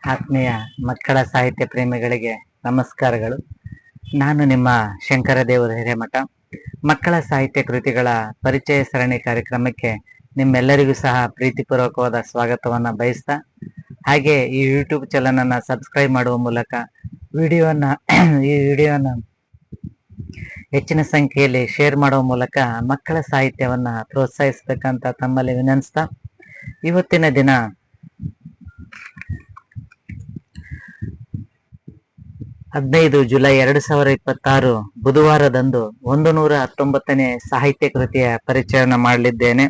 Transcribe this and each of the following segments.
ಆತ್ಮೀಯ ಮಕ್ಕಳ ಸಾಹಿತ್ಯ ಪ್ರೇಮಿಗಳಿಗೆ ನಮಸ್ಕಾರಗಳು. ನಾನು ನಿಮ್ಮ ಶಂಕರದೇವರ ಹಿರೇಮಠ. ಮಕ್ಕಳ ಸಾಹಿತ್ಯ ಕೃತಿಗಳ ಪರಿಚಯ ಸರಣಿ ಕಾರ್ಯಕ್ರಮಕ್ಕೆ ನಿಮ್ಮೆಲ್ಲರಿಗೂ ಸಹ ಪ್ರೀತಿಪೂರ್ವಕವಾದ ಸ್ವಾಗತವನ್ನು ಬಯಸ್ತಾ, ಹಾಗೆ ಈ ಯೂಟ್ಯೂಬ್ ಚಾನಲನ್ನು ಸಬ್ಸ್ಕ್ರೈಬ್ ಮಾಡುವ ಮೂಲಕ ಈ ವಿಡಿಯೋನ ಹೆಚ್ಚಿನ ಸಂಖ್ಯೆಯಲ್ಲಿ ಶೇರ್ ಮಾಡುವ ಮೂಲಕ ಮಕ್ಕಳ ಸಾಹಿತ್ಯವನ್ನು ಪ್ರೋತ್ಸಾಹಿಸಬೇಕಂತ ತಮ್ಮಲ್ಲಿ ವಿನಂತಿಸ್ತಾ, ಇವತ್ತಿನ ದಿನ 15 ಜುಲೈ 2026 ಬುಧವಾರದಂದು 119ನೇ ಸಾಹಿತ್ಯ ಕೃತಿಯ ಪರಿಚಯವನ್ನು ಮಾಡಲಿದ್ದೇನೆ.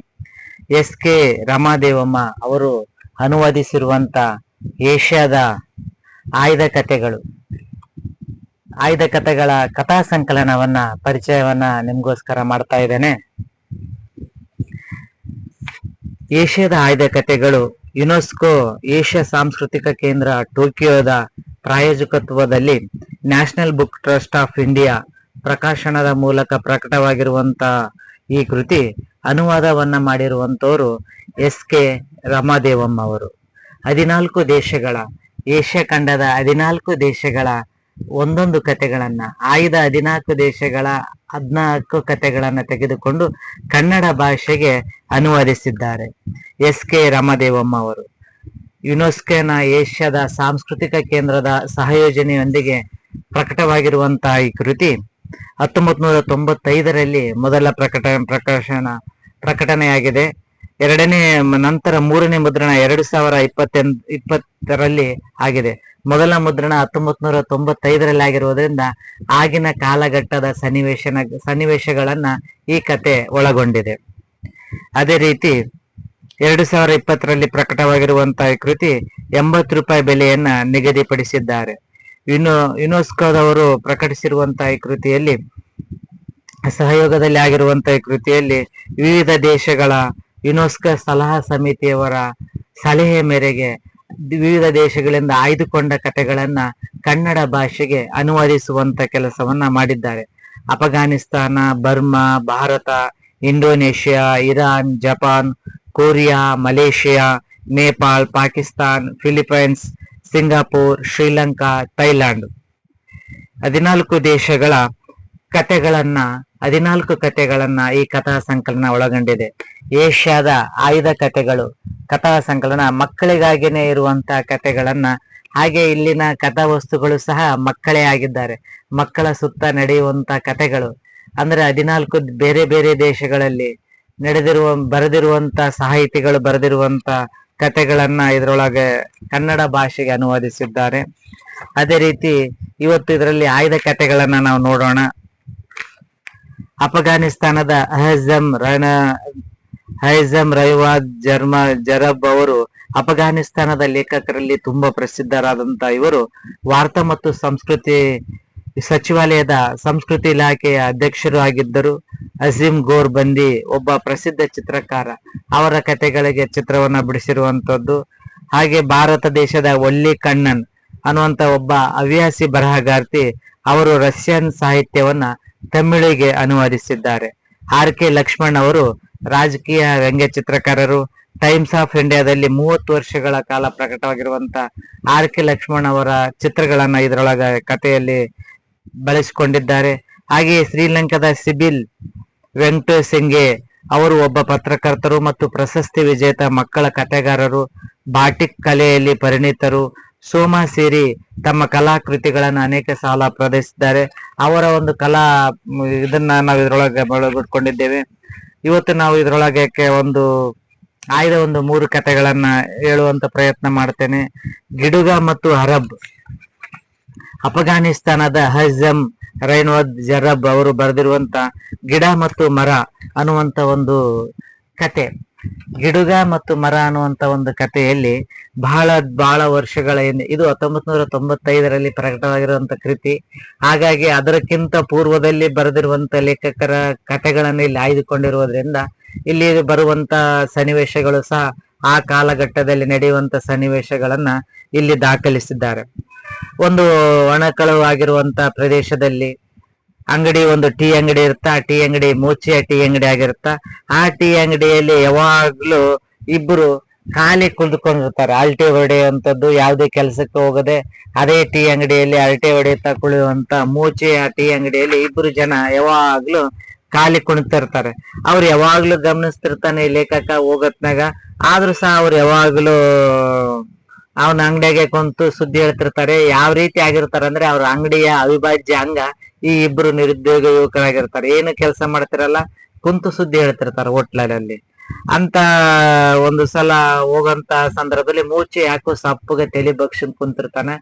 ಎಸ್.ಕೆ. ರಾಮದೇವಮ್ಮ ಅವರು ಅನುವಾದಿಸಿರುವಂತ ಏಷ್ಯಾದ ಆಯ್ದ ಕಥೆಗಳ ಕಥಾ ಸಂಕಲನವನ್ನ ಪರಿಚಯವನ್ನ ನಿಮ್ಗೋಸ್ಕರ ಮಾಡ್ತಾ ಇದ್ದೇನೆ. ಏಷ್ಯಾದ ಆಯ್ದ ಕಥೆಗಳು ಯುನೆಸ್ಕೋ ಏಷ್ಯಾ ಸಾಂಸ್ಕೃತಿಕ ಕೇಂದ್ರ ಟೋಕಿಯೋದ ಪ್ರಾಯೋಜಕತ್ವದಲ್ಲಿ national book trust of India ಪ್ರಕಾಶನದ ಮೂಲಕ ಪ್ರಕಟವಾಗಿರುವಂತಹ ಈ ಕೃತಿ ಅನುವಾದವನ್ನ ಮಾಡಿರುವಂತವರು ಎಸ್.ಕೆ. ರಾಮದೇವಮ್ಮ ಅವರು. 14 ದೇಶಗಳ, ಏಷ್ಯಾ ಖಂಡದ 14 ದೇಶಗಳ ಒಂದೊಂದು ಕಥೆಗಳನ್ನ, ಆಯ್ದ 14 ದೇಶಗಳ 14 ಕಥೆಗಳನ್ನ ತೆಗೆದುಕೊಂಡು ಕನ್ನಡ ಭಾಷೆಗೆ ಅನುವಾದಿಸಿದ್ದಾರೆ ಎಸ್.ಕೆ. ರಾಮದೇವಮ್ಮ ಅವರು. ಯುನೆಸ್ಕೋನ ಏಷ್ಯಾದ ಸಾಂಸ್ಕೃತಿಕ ಕೇಂದ್ರದ ಸಹಯೋಜನೆಯೊಂದಿಗೆ ಪ್ರಕಟವಾಗಿರುವಂತಹ ಈ ಕೃತಿ 1995ರಲ್ಲಿ ಮೊದಲ ಪ್ರಕಟಣೆಯಾಗಿದೆ. ನಂತರ 3ನೇ ಮುದ್ರಣ 2020ರಲ್ಲಿ ಆಗಿದೆ. ಮೊದಲ ಮುದ್ರಣ 1995ರಲ್ಲಿ ಆಗಿರುವುದರಿಂದ ಆಗಿನ ಕಾಲಘಟ್ಟದ ಸನ್ನಿವೇಶಗಳನ್ನ ಈ ಕತೆ ಒಳಗೊಂಡಿದೆ. ಅದೇ ರೀತಿ 2020ರಲ್ಲಿ ಪ್ರಕಟವಾಗಿರುವಂತಹ ಕೃತಿ 80 ರೂಪಾಯಿ ಬೆಲೆಯನ್ನ ನಿಗದಿಪಡಿಸಿದ್ದಾರೆ. ಯುನೆಸ್ಕೋದವರು ಪ್ರಕಟಿಸಿರುವಂತಹ ಕೃತಿಯಲ್ಲಿ, ಸಹಯೋಗದಲ್ಲಿ ಆಗಿರುವಂತಹ ಕೃತಿಯಲ್ಲಿ ವಿವಿಧ ದೇಶಗಳ ಯುನೆಸ್ಕೋ ಸಲಹಾ ಸಮಿತಿಯವರ ಸಲಹೆ ಮೇರೆಗೆ ವಿವಿಧ ದೇಶಗಳಿಂದ ಆಯ್ದುಕೊಂಡ ಕಥೆಗಳನ್ನ ಕನ್ನಡ ಭಾಷೆಗೆ ಅನುವಾದಿಸುವಂತ ಕೆಲಸವನ್ನ ಮಾಡಿದ್ದಾರೆ. Afghanistan, Burma, Bharat, Indonesia, Iran, Japan, Korea, Malaysia, Nepal, Pakistan, Philippines, Singapore, Sri Lanka, Thailand 14 ದೇಶಗಳ 14 ಕಥೆಗಳನ್ನ ಈ ಕಥಾ ಸಂಕಲನ ಒಳಗೊಂಡಿದೆ. ಏಷ್ಯಾದ ಆಯ್ದ ಕಥೆಗಳು ಕಥಾ ಸಂಕಲನ ಮಕ್ಕಳಿಗಾಗಿನೇ ಇರುವಂತಹ ಕಥೆಗಳನ್ನ, ಹಾಗೆ ಇಲ್ಲಿನ ಕಥಾ ವಸ್ತುಗಳು ಸಹ ಮಕ್ಕಳೇ ಆಗಿದ್ದಾರೆ. ಮಕ್ಕಳ ಸುತ್ತ ನಡೆಯುವಂತ ಕಥೆಗಳು ಅಂದ್ರೆ 14 ಬೇರೆ ಬೇರೆ ದೇಶಗಳಲ್ಲಿ ಬರೆದಿರುವಂತ ಸಾಹಿತಿಗಳು ಬರೆದಿರುವಂತ ಕಥೆಗಳನ್ನ ಇದರೊಳಗೆ ಕನ್ನಡ ಭಾಷೆಗೆ ಅನುವಾದಿಸಿದ್ದಾರೆ. ಅದೇ ರೀತಿ ಇವತ್ತು ಇದರಲ್ಲಿ ಆಯ್ದ ಕಥೆಗಳನ್ನ ನಾವು ನೋಡೋಣ. ಅಫಘಾನಿಸ್ತಾನದ ಹೈಜಮ್ ರೈವಾದ್ ಜರಬ್ ಅವರು ಅಫಘಾನಿಸ್ತಾನದ ಲೇಖಕರಲ್ಲಿ ತುಂಬಾ ಪ್ರಸಿದ್ಧರಾದಂತ ಇವರು ವಾರ್ತಾ ಮತ್ತು ಸಂಸ್ಕೃತಿ ಸಚಿವಾಲಯದ ಸಂಸ್ಕೃತಿ ಇಲಾಖೆಯ ಅಧ್ಯಕ್ಷರು ಆಗಿದ್ದರು. ಅಜೀಂ ಗೋರ್ ಬಂದಿ ಒಬ್ಬ ಪ್ರಸಿದ್ಧ ಚಿತ್ರಕಾರ, ಅವರ ಕಥೆಗಳಿಗೆ ಚಿತ್ರವನ್ನ ಬಿಡಿಸಿರುವಂತದ್ದು. ಹಾಗೆ ಭಾರತ ದೇಶದ ಒಲ್ಲಿ ಕಣ್ಣನ್ ಅನ್ನುವಂತ ಒಬ್ಬ ಹವ್ಯಾಸಿ ಬರಹಗಾರ್ತಿ, ಅವರು ರಷ್ಯನ್ ಸಾಹಿತ್ಯವನ್ನ ತಮಿಳಿಗೆ ಅನುವಾದಿಸಿದ್ದಾರೆ. ಆರ್.ಕೆ. ಲಕ್ಷ್ಮಣ್ ಅವರು ರಾಜಕೀಯ ವ್ಯಂಗ್ಯ ಚಿತ್ರಕಾರರು. ಟೈಮ್ಸ್ ಆಫ್ ಇಂಡಿಯಾದಲ್ಲಿ 30 ವರ್ಷಗಳ ಕಾಲ ಪ್ರಕಟವಾಗಿರುವಂತ ಆರ್.ಕೆ. ಲಕ್ಷ್ಮಣ್ ಅವರ ಚಿತ್ರಗಳನ್ನ ಇದರೊಳಗ ಕಥೆಯಲ್ಲಿ ಬಳಸಿಕೊಂಡಿದ್ದಾರೆ. ಹಾಗೆಯೇ ಶ್ರೀಲಂಕಾದ ಸಿಬಿಲ್ ವೆಂಕಟೇಸಿಂಗೆ ಅವರು ಒಬ್ಬ ಪತ್ರಕರ್ತರು ಮತ್ತು ಪ್ರಶಸ್ತಿ ವಿಜೇತ ಮಕ್ಕಳ ಕಥೆಗಾರರು. ಬಾಟಿಕ್ ಕಲೆಯಲ್ಲಿ ಪರಿಣಿತರು. ಸೋಮಾ ಸೇರಿ ತಮ್ಮ ಕಲಾಕೃತಿಗಳನ್ನು ಅನೇಕ ಸಾಲ ಪ್ರದರ್ಶಿಸಿದ್ದಾರೆ. ಅವರ ಒಂದು ಇದನ್ನ ನಾವು ಇದರೊಳಗೆ ಒಳಗೊಂಡಿದ್ದೇವೆ. ಇವತ್ತು ನಾವು ಇದರೊಳಗೆ ಆಯ್ದ 3 ಕಥೆಗಳನ್ನ ಹೇಳುವಂತ ಪ್ರಯತ್ನ ಮಾಡ್ತೇನೆ. ಗಿಡುಗ ಮತ್ತು ಅರಬ್. ಅಫಘಾನಿಸ್ತಾನದ ಹೈಜಮ್ ರೈವಾದ್ ಜರಬ್ ಅವರು ಬರೆದಿರುವಂತ ಗಿಡ ಮತ್ತು ಮರ ಅನ್ನುವಂತ ಒಂದು ಕತೆ. ಗಿಡುಗ ಮತ್ತು ಮರ ಅನ್ನುವಂತ ಒಂದು ಕಥೆಯಲ್ಲಿ ಬಹಳ ವರ್ಷಗಳ ಹಿಂದೆ, ಇದು 1995ರಲ್ಲಿ ಪ್ರಕಟವಾಗಿರುವಂತ ಕೃತಿ. ಹಾಗಾಗಿ ಅದಕ್ಕಿಂತ ಪೂರ್ವದಲ್ಲಿ ಬರೆದಿರುವಂತ ಲೇಖಕರ ಕಥೆಗಳನ್ನು ಇಲ್ಲಿ ಆಯ್ದುಕೊಂಡಿರುವುದರಿಂದ ಇಲ್ಲಿ ಬರುವಂತ ಸನ್ನಿವೇಶಗಳು ಸಹ ಆ ಕಾಲಘಟ್ಟದಲ್ಲಿ ನಡೆಯುವಂತ ಸನ್ನಿವೇಶಗಳನ್ನ ಇಲ್ಲಿ ದಾಖಲಿಸಿದ್ದಾರೆ. ಒಂದು ಒಣಕಳವು ಆಗಿರುವಂತ ಪ್ರದೇಶದಲ್ಲಿ ಒಂದು ಟೀ ಅಂಗಡಿ ಇರುತ್ತ. ಆ ಟೀ ಅಂಗಡಿ ಮೂಚಿಯ ಟೀ ಅಂಗಡಿ ಆಗಿರುತ್ತ. ಆ ಟೀ ಅಂಗಡಿಯಲ್ಲಿ ಯಾವಾಗ್ಲೂ ಇಬ್ಬರು ಖಾಲಿ ಕುಳಿತುಕೊಂಡಿರ್ತಾರೆ. ಅಲ್ಟೆ ಹೊಡೆಯುವಂಥದ್ದು, ಯಾವುದೇ ಕೆಲಸಕ್ಕೆ ಹೋಗದೆ ಅದೇ ಟೀ ಅಂಗಡಿಯಲ್ಲಿ ಅರಟೆ ಹೊಡೆಯುತ್ತಾ ಕುಳಿಯುವಂತ ಮೂಚೆ ಆ ಟೀ ಅಂಗಡಿಯಲ್ಲಿ ಇಬ್ರು ಜನ ಯಾವಾಗ್ಲೂ ಖಾಲಿ ಕುಣಿತಿರ್ತಾರೆ. ಅವ್ರು ಯಾವಾಗ್ಲೂ ಗಮನಿಸ್ತಿರ್ತಾನೆ ಈ ಲೇಖಕ ಹೋಗತ್ನಾಗ. ಆದ್ರೂ ಸಹ ಅವ್ರು ಯಾವಾಗ್ಲೂ ಅವನ ಅಂಗಡಿಯಾಗೆ ಕುಂತು ಸುದ್ದಿ ಹೇಳ್ತಿರ್ತಾರೆ. ಯಾವ ರೀತಿ ಆಗಿರ್ತಾರೆ ಅಂದ್ರೆ ಅವ್ರ ಅಂಗಡಿಯ ಅವಿಭಾಜ್ಯ ಅಂಗ ಈ ಇಬ್ರು ನಿರುದ್ಯೋಗ ಯುವಕರಾಗಿರ್ತಾರೆ. ಏನು ಕೆಲಸ ಮಾಡ್ತಿರಲ್ಲ, ಕುಂತು ಸುದ್ದಿ ಹೇಳ್ತಿರ್ತಾರೆ ಹೋಟ್ಲಲ್ಲಿ. ಅಂತ ಒಂದು ಸಲ ಹೋಗಂತ ಸಂದರ್ಭದಲ್ಲಿ ಮೂಚಿ ಯಾಕೋ ಸಪ್ಪಗೆ ತಲೆ ಬಗ್ಸಿನ್ ಕುಂತಿರ್ತಾನೆ.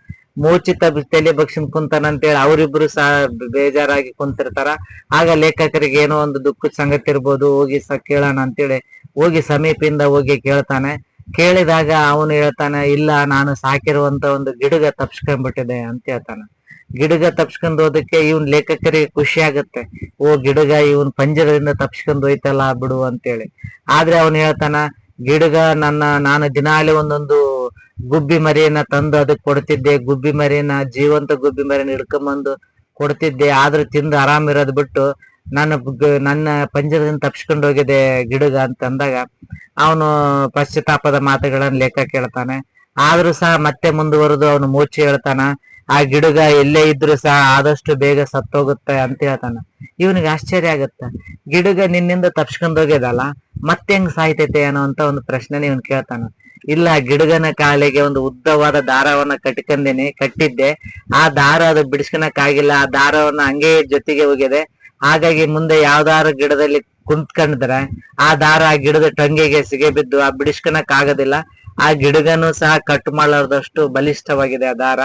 ಮೂಚಿ ತಲೆ ಬಗ್ಸಿನ್ ಕುಂತಾನ ಅಂತೇಳಿ ಅವರಿಬ್ರು ಸಹ ಬೇಜಾರಾಗಿ ಕುಂತಿರ್ತಾರ. ಆಗ ಲೇಖಕರಿಗೆ ಏನೋ ಒಂದು ದುಃಖದ ಸಂಗತಿ ಇರ್ಬೋದು, ಹೋಗಿ ಕೇಳೋಣ ಅಂತೇಳಿ ಹೋಗಿ ಸಮೀಪದಿಂದ ಹೋಗಿ ಕೇಳ್ತಾನೆ. ಕೇಳಿದಾಗ ಅವನು ಹೇಳ್ತಾನೆ, ಇಲ್ಲ ನಾನು ಸಾಕಿರುವಂತ ಒಂದು ಗಿಡಗ ತಪ್ಸ್ಕೊಂಡ್ಬಿಟ್ಟಿದೆ ಅಂತ ಹೇಳ್ತಾನೆ. ಗಿಡಗ ತಪ್ಸ್ಕೊಂಡ್ ಹೋದಕ್ಕೆ ಇವನ್ ಲೇಖಕರಿಗೆ ಖುಷಿ ಆಗುತ್ತೆ. ಓ, ಗಿಡಗ ಇವನ್ ಪಂಜರದಿಂದ ತಪ್ಸ್ಕೊಂಡ್ ಹೋಯ್ತಲ್ಲ ಬಿಡು ಅಂತೇಳಿ. ಆದ್ರೆ ಅವನು ಹೇಳ್ತಾನ, ಗಿಡಗ ನಾನು ದಿನಾಲಿ ಒಂದೊಂದು ಗುಬ್ಬಿ ಮರಿಯನ್ನ ತಂದು ಅದಕ್ಕೆ ಕೊಡ್ತಿದ್ದೆ. ಗುಬ್ಬಿ ಮರಿಯನ್ನ, ಜೀವಂತ ಗುಬ್ಬಿ ಮರಿಯನ್ನ ಹಿಡ್ಕೊಂಬಂದು ಕೊಡ್ತಿದ್ದೆ. ಆದ್ರೂ ತಿಂದು ಆರಾಮಿರೋದ್ ಬಿಟ್ಟು ನನ್ನ ಪಂಜರದಿಂದ ತಪ್ಸ್ಕೊಂಡು ಹೋಗಿದೆ ಗಿಡಗ ಅಂತ ಅಂದಾಗ ಅವನು ಪಶ್ಚಾತ್ತಾಪದ ಮಾತುಗಳನ್ನ ಲೇಖಕ ಕೇಳ್ತಾನೆ. ಆದ್ರೂ ಸಹ ಮತ್ತೆ ಮುಂದುವರೆದು ಅವನು ಮೂಚಿ ಹೇಳ್ತಾನ, ಆ ಗಿಡಗ ಎಲ್ಲೇ ಇದ್ರು ಸಹ ಆದಷ್ಟು ಬೇಗ ಸತ್ತೋಗುತ್ತೆ ಅಂತ ಹೇಳ್ತಾನ. ಇವನಿಗೆ ಆಶ್ಚರ್ಯ ಆಗತ್ತ. ಗಿಡಗ ನಿನ್ನಿಂದ ತಪ್ಸ್ಕೊಂಡ್ ಹೋಗ್ಯದಲ್ಲ, ಮತ್ತೆ ಹೆಂಗ್ ಸಾಯ್ತೈತೆ ಅನ್ನೋ ಅಂತ ಒಂದು ಪ್ರಶ್ನೆ ಇವನ್ ಕೇಳ್ತಾನ. ಇಲ್ಲ, ಗಿಡಗನ ಕಾಲಿಗೆ ಒಂದು ಉದ್ದವಾದ ದಾರವನ್ನ ಕಟ್ಟಿದ್ದೆ. ಆ ದಾರ ಅದು ಬಿಡಿಸ್ಕೊಳಕ್ ಆಗಿಲ್ಲ. ಆ ದಾರವನ್ನ ಹಂಗೆ ಜೊತೆಗೆ ಹೋಗಿದೆ. ಹಾಗಾಗಿ ಮುಂದೆ ಯಾವ್ದಾರು ಗಿಡದಲ್ಲಿ ಕುಂತ್ಕೊಂಡ್ರೆ ಆ ದಾರ ಆ ಗಿಡದ ಟೊಂಗೆಗೆ ಸಿಗೆ ಬಿದ್ದು ಆ ಬಿಡಿಸ್ಕೊಳಕ್ ಆಗೋದಿಲ್ಲ. ಆ ಗಿಡಗನು ಸಹ ಕಟ್ ಮಾಡಲಾರ್ದಷ್ಟು ಬಲಿಷ್ಠವಾಗಿದೆ ಆ ದಾರ.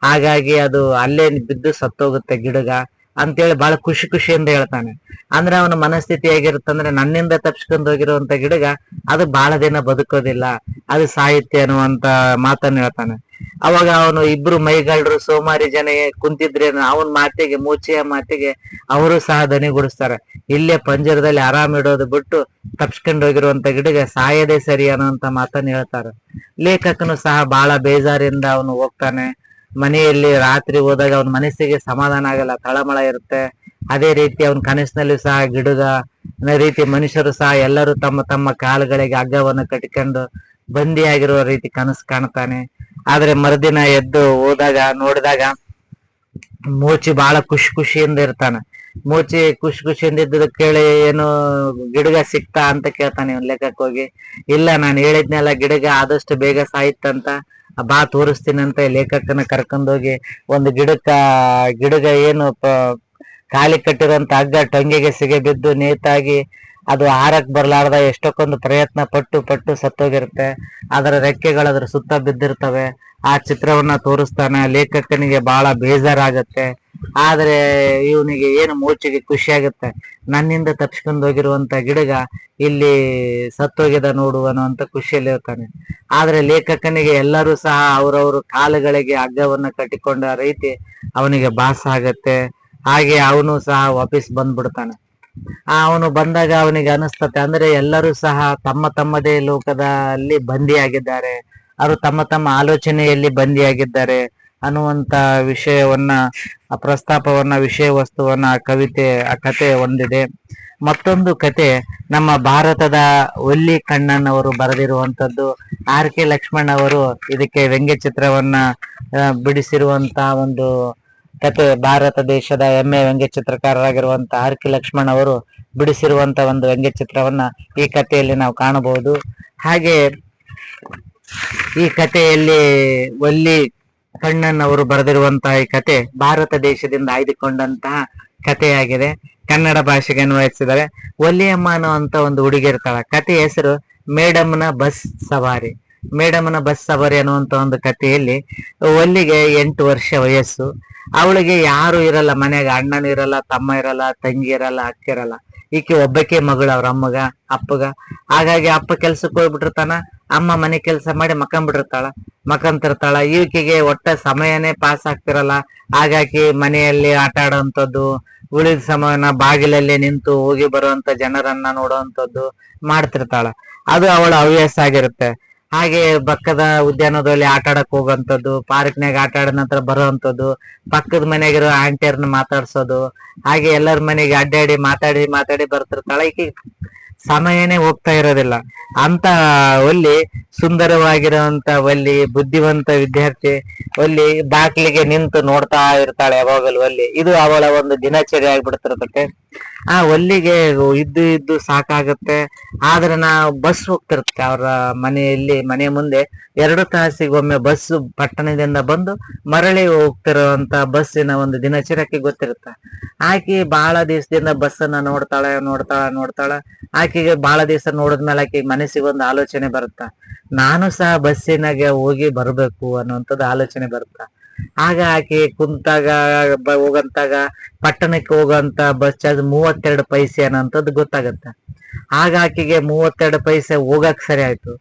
ಹಾಗಾಗಿ ಅದು ಅಲ್ಲೇ ಬಿದ್ದು ಸತ್ತೋಗುತ್ತೆ ಗಿಡಗ ಅಂತೇಳಿ ಬಹಳ ಖುಷಿಯಿಂದ ಹೇಳ್ತಾನೆ. ಅಂದ್ರೆ ಅವನ ಮನಸ್ಥಿತಿ ಹೇಗಿರುತ್ತಂದ್ರೆ, ನನ್ನಿಂದ ತಪ್ಸ್ಕೊಂಡ್ ಹೋಗಿರುವಂತ ಗಿಡಗ ಅದು ಬಹಳ ದಿನ ಬದುಕೋದಿಲ್ಲ, ಅದು ಸಾಹಿತ್ಯ ಅನ್ನುವಂತ ಮಾತನ್ನ ಹೇಳ್ತಾನೆ. ಅವಾಗ ಅವನು ಇಬ್ರು ಮೈಗಳ್ರು ಸೋಮಾರಿ ಜನ ಕುಂತಿದ್ರೇನು ಅವನ ಮಾತಿಗೆ, ಮೂಚೆಯ ಮಾತಿಗೆ ಅವರು ಸಹ ದನಿಗೂಡಿಸ್ತಾರೆ. ಇಲ್ಲೇ ಪಂಜರದಲ್ಲಿ ಆರಾಮ್ ಇಡೋದು ಬಿಟ್ಟು ತಪ್ಸ್ಕೊಂಡ್ ಹೋಗಿರುವಂತ ಗಿಡಗ ಸಾಯದೇ ಸರಿ ಅನ್ನೋಂತ ಮಾತನ್ನ ಹೇಳ್ತಾರೆ. ಲೇಖಕನು ಸಹ ಬಹಳ ಬೇಜಾರಿಂದ ಅವನು ಹೋಗ್ತಾನೆ. ಮನೆಯಲ್ಲಿ ರಾತ್ರಿ ಹೋದಾಗ ಅವನ ಮನಸ್ಸಿಗೆ ಸಮಾಧಾನ ಆಗಲ್ಲ, ತಳಮಳ ಇರುತ್ತೆ. ಅದೇ ರೀತಿ ಅವನ ಕನಸಿನಲ್ಲಿ ಸಹ ಗಿಡಗ ರೀತಿ ಮನುಷ್ಯರು ಸಹ ಎಲ್ಲರೂ ತಮ್ಮ ತಮ್ಮ ಕಾಲುಗಳಿಗೆ ಹಗ್ಗವನ್ನು ಕಟ್ಟಿಕೊಂಡು ಬಂದಿಯಾಗಿರುವ ರೀತಿ ಕನಸು ಕಾಣ್ತಾನೆ. ಆದ್ರೆ ಮರುದಿನ ಎದ್ದು ನೋಡಿದಾಗ ಮೂಚಿ ಬಹಳ ಖುಷಿಯಿಂದ ಇರ್ತಾನೆ. ಮೂಚಿ ಖುಷಿಯಿಂದ ಇದ್ದದ ಕೇಳಿ, ಏನು ಗಿಡಗ ಸಿಕ್ತಾ ಅಂತ ಕೇಳ್ತಾನೆ ಇವನ್ ಲೆಕ್ಕಕ್ಕೆ ಹೋಗಿ. ಇಲ್ಲ, ನಾನು ಹೇಳಿದ್ನೆಲ್ಲ, ಗಿಡಗ ಆದಷ್ಟು ಬೇಗ ಸಾಯಿತ್ತಂತ, ಬಾ ತೋರಿಸ್ತೀನಿ ಅಂತ ಲೇಖಕನ ಕರ್ಕೊಂಡೋಗಿ ಒಂದು ಗಿಡಗ ಏನು ಖಾಲಿ ಕಟ್ಟಿರುವಂತ ಹಗ್ಗ ಟೊಂಗೆಗೆ ಸಿಗೆ ಬಿದ್ದು ನೇತಾಗಿ ಅದು ಹಾರಕ್ ಬರ್ಲಾರ್ದ ಎಷ್ಟಕ್ಕೊಂದು ಪ್ರಯತ್ನ ಪಟ್ಟು ಸತ್ತೋಗಿರುತ್ತೆ. ಅದರ ರೆಕ್ಕೆಗಳು ಅದ್ರ ಸುತ್ತ ಬಿದ್ದಿರ್ತವೆ. ಆ ಚಿತ್ರವನ್ನ ತೋರಿಸ್ತಾನೆ. ಲೇಖಕನಿಗೆ ಬಹಳ ಬೇಜಾರಾಗತ್ತೆ. ಆದ್ರೆ ಇವನಿಗೆ ಏನು ಮೂಚಿಗೆ ಖುಷಿ ಆಗುತ್ತೆ, ನನ್ನಿಂದ ತಪ್ಸ್ಕೊಂಡು ಹೋಗಿರುವಂತ ಗಿಡಗ ಇಲ್ಲಿ ಸತ್ತೋಗಿದ ನೋಡು ಅನ್ನುವಂತ ಖುಷಿಯಲ್ಲಿ ಇರ್ತಾನೆ. ಆದ್ರೆ ಲೇಖಕನಿಗೆ ಎಲ್ಲರೂ ಸಹ ಅವರವರು ಕಾಲುಗಳಿಗೆ ಹಗ್ಗವನ್ನ ಕಟ್ಟಿಕೊಂಡ ರೀತಿ ಅವನಿಗೆ ಭಾಸ ಆಗತ್ತೆ. ಹಾಗೆ ಅವನು ಸಹ ವಾಪಸ್ ಬಂದ್ಬಿಡ್ತಾನೆ. ಅವನು ಬಂದಾಗ ಅವನಿಗೆ ಅನಿಸ್ತತೆ, ಅಂದ್ರೆ ಎಲ್ಲರೂ ಸಹ ತಮ್ಮ ತಮ್ಮದೇ ಲೋಕದಲ್ಲಿ ಬಂದಿಯಾಗಿದ್ದಾರೆ, ಅವರು ತಮ್ಮ ತಮ್ಮ ಆಲೋಚನೆಯಲ್ಲಿ ಬಂದಿಯಾಗಿದ್ದಾರೆ ಅನ್ನುವಂತ ವಿಷಯವನ್ನ, ವಿಷಯ ವಸ್ತುವನ್ನ ಆ ಕತೆ ಹೊಂದಿದೆ. ಮತ್ತೊಂದು ಕತೆ ನಮ್ಮ ಭಾರತದ ಒಲ್ಲಿ ಕಣ್ಣನ್ ಅವರು ಬರೆದಿರುವಂತದ್ದು. R.K. ಲಕ್ಷ್ಮಣ್ ಅವರು ಇದಕ್ಕೆ ವ್ಯಂಗ್ಯ ಚಿತ್ರವನ್ನ ಬಿಡಿಸಿರುವಂತ ಒಂದು ಕತೆ. ಭಾರತ ದೇಶದ ಹೆಮ್ಮೆ ವ್ಯಂಗ್ಯ ಚಿತ್ರಕಾರರಾಗಿರುವಂತ R.K. ಲಕ್ಷ್ಮಣ್ ಅವರು ಬಿಡಿಸಿರುವಂತ ಒಂದು ವ್ಯಂಗ್ಯ ಚಿತ್ರವನ್ನ ಈ ಕಥೆಯಲ್ಲಿ ನಾವು ಕಾಣಬಹುದು. ಹಾಗೆ ಈ ಕಥೆಯಲ್ಲಿ ಒಲ್ಲಿ ಕಣ್ಣನ್ ಅವರು ಬರೆದಿರುವಂತಹ ಈ ಕತೆ ಭಾರತ ದೇಶದಿಂದ ಆಯ್ದುಕೊಂಡಂತಹ ಕಥೆಯಾಗಿದೆ. ಕನ್ನಡ ಭಾಷೆಗೆ ಅನ್ವಯಿಸಿದರೆ ಒಲ್ಲಿಯಮ್ಮ ಅನ್ನುವಂತ ಒಂದು ಹುಡುಗಿ ಇರ್ತಾಳ. ಕಥೆಯ ಹೆಸರು ಮೇಡಮ್ನ ಬಸ್ ಸವಾರಿ. ಮೇಡಮ್ನ ಬಸ್ ಸವಾರಿ ಅನ್ನುವಂತ ಒಂದು ಕಥೆಯಲ್ಲಿ ಒಲ್ಲಿಗೆ 8 ವರ್ಷ ವಯಸ್ಸು. ಅವಳಿಗೆ ಯಾರು ಇರಲ್ಲ ಮನೆಯಾಗ, ಅಣ್ಣನ ಇರಲ್ಲ, ತಮ್ಮ ಇರಲ್ಲ, ತಂಗಿ ಇರಲ್ಲ, ಅಕ್ಕ ಇರಲ್ಲ. ಈಕೆ ಒಬ್ಬಕ್ಕೆ ಮಗಳು ಅವ್ರ ಅಮ್ಮಗ ಅಪ್ಪಗ. ಹಾಗಾಗಿ ಅಪ್ಪ ಕೆಲ್ಸಕ್ಕೆ ಹೋಗ್ಬಿಟ್ಟಿರ್ತಾನ, ಅಮ್ಮ ಮನೆ ಕೆಲಸ ಮಾಡಿ ಮಕ್ಕಂತಿರ್ತಾಳ. ಈಕೆಗೆ ಒಟ್ಟ ಸಮಯನೇ ಪಾಸ್ ಆಗ್ತಿರಲ್ಲ. ಹಾಗಾಗಿ ಮನೆಯಲ್ಲಿ ಆಟ ಆಡುವಂಥದ್ದು, ಉಳಿದ ಸಮಯನ ಬಾಗಿಲಲ್ಲಿ ನಿಂತು ಹೋಗಿ ಬರುವಂತ ಜನರನ್ನ ನೋಡುವಂಥದ್ದು ಮಾಡ್ತಿರ್ತಾಳ. ಅದು ಅವಳ ಹವ್ಯಾಸ ಆಗಿರುತ್ತೆ. ಹಾಗೆ ಪಕ್ಕದ ಉದ್ಯಾನದಲ್ಲಿ ಆಟ ಆಡಕ್ ಹೋಗುವಂಥದ್ದು, ಪಾರ್ಕ್ನಾಗ ಆಟ ಆಡಿದ ನಂತರ ಬರುವಂಥದ್ದು, ಪಕ್ಕದ ಮನೆಗಿರೋ ಆಂಟಿಯರ್ನ ಮಾತಾಡ್ಸೋದು, ಹಾಗೆ ಎಲ್ಲರ ಮನೆಗೆ ಅಡ್ಡಾಡಿ ಮಾತಾಡಿ ಬರ್ತಿರ್ತಾಳ. ಈಕೆ ಸಮಯನೇ ಹೋಗ್ತಾ ಇರೋದಿಲ್ಲ ಅಂತ ಒಲ್ಲಿ ಸುಂದರವಾಗಿರುವಂತ ಒಲ್ಲಿ ಬುದ್ಧಿವಂತ ವಿದ್ಯಾರ್ಥಿ ಒಲ್ಲಿ ಬಾಕ್ಲಿಗೆ ನಿಂತು ನೋಡ್ತಾ ಇರ್ತಾಳೆ ಯಾವಾಗಲೂ ಒಲ್ಲಿ. ಇದು ಅವಳ ಒಂದು ದಿನಚರಿ ಆಗ್ಬಿಡ್ತಿರ್ತತೆ. ಆ ಒಲ್ಲಿಗೆ ಇದ್ದು ಇದ್ದು ಸಾಕಾಗುತ್ತೆ. ಆದ್ರೆ ನಾವು ಬಸ್ ಹೋಗ್ತಿರುತ್ತೆ ಅವ್ರ ಮನೆ ಮುಂದೆ 2 ತಾಸಿಗೊಮ್ಮೆ ಬಸ್ ಪಟ್ಟಣದಿಂದ ಬಂದು ಮರಳಿ ಹೋಗ್ತಿರುವಂತ ಬಸ್ಸಿನ ಒಂದು ದಿನಚರಿ ಆಕೆ ಗೊತ್ತಿರುತ್ತೆ. ಆಕಿ ಬಹಳ ದಿವಸದಿಂದ ಬಸ್ಸನ್ನ ನೋಡ್ತಾಳ. ಆಕೆಗೆ ಬಹಳ ದಿವಸ ನೋಡಿದ್ಮೇಲೆ ಆಕೆಗೆ ಮನಸ್ಸಿಗೆ ಒಂದು ಆಲೋಚನೆ ಬರುತ್ತ, ನಾನು ಸಹ ಬಸ್ಸಿನಾಗೆ ಹೋಗಿ ಬರ್ಬೇಕು ಅನ್ನುವಂಥದ್ದು ಆಲೋಚನೆ ಬರುತ್ತ. ಆಗ ಆಕೆ ಕುಂತಾಗ ಹೋಗಂತಾಗ ಪಟ್ಟಣಕ್ಕೆ ಹೋಗುವಂತ ಬಸ್ ಚಾರ್ಜ್ 32 ಪೈಸೆ ಅನ್ನೋಂಥದ್ದು ಗೊತ್ತಾಗತ್ತೆ. ಆಗ ಆಕೆಗೆ 32 ಪೈಸೆ ಹೋಗಕ್ ಸರಿ ಆಯ್ತು,